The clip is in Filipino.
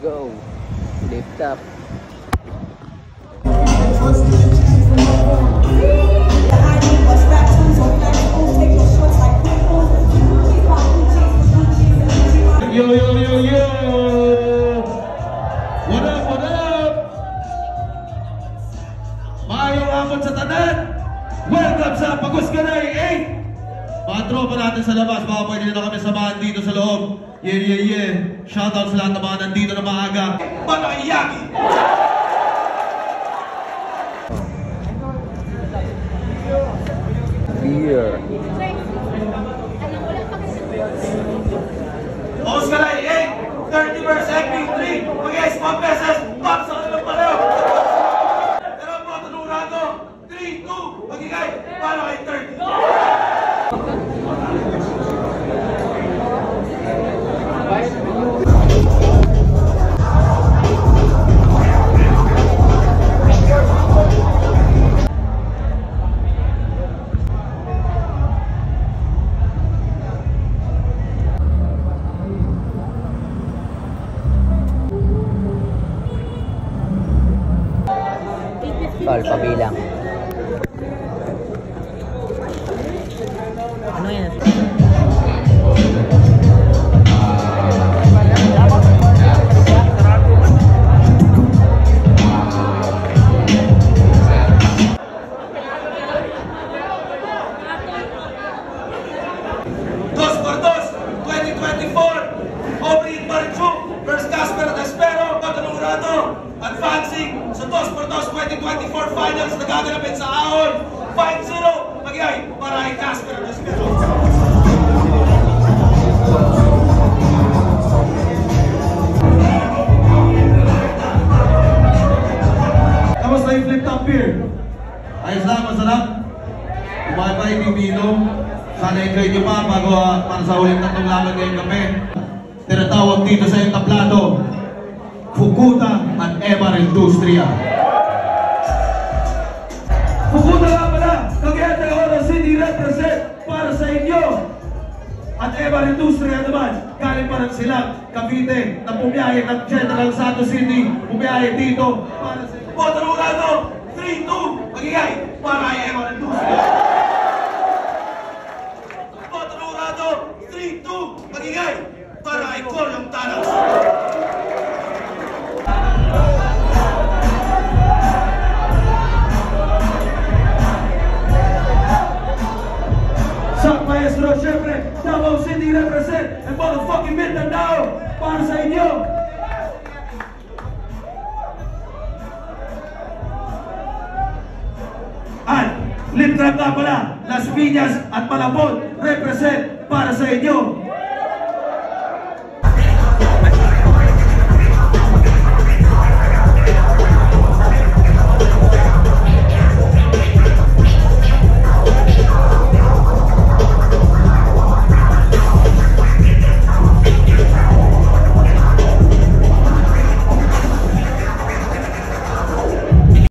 go. Lift up. Yo, yo, yo, yo! What up, what up? Maayong hapon sa tanan! Welcome sa Pagusganay 8! Mga tropa natin sa labas, baka pwede na kami samahan dito sa loob. Yeah, yeah, yeah. Shoutout sa lahat ng mga nandito na maaga. Panakiyaki! Beer. Pagusganay 8! 30 verse MP3! Mag-guys, 1 pesos! Top sa kanilang pareho! Pero ang mga tanurado, 3, 2, magigay, para kay 30! Tol, pabilang. Ano yan? Dos por dos, 2024, Aubrey Barchu versus Casper Despero, Patanurado, advancing sa Dos por Dos 2024 Finals na gaganapin sa Ahon. 5-0, magigay para kay Casper Despero. Kamusta yung flip top beer? Ayos lang, masarap. Kumain pa yung bibino. Sana enjoy nyo pa bago para sa ulit tatlong laban ngayong gabi. Tinatawag dito sa yung tablado, Fukuda at Evar Industria. Fukuda nga pala, Cagayan de Oro City represent para sa inyo. At Evar Industria naman, galing pa ng Silang, Cavite, na pumiyahe ng General Santos City, pumiyahe dito para sa inyo. Potarurado, 3-2, magigay para kay Evar Industria. 3-2, magigay para kay Coryong Tanas. Sa maestro, syempre, Davao City represent and motherfucking Mindanao para sa inyo. At Litra nga pala, Las Piñas at Malabon represent para sa inyo.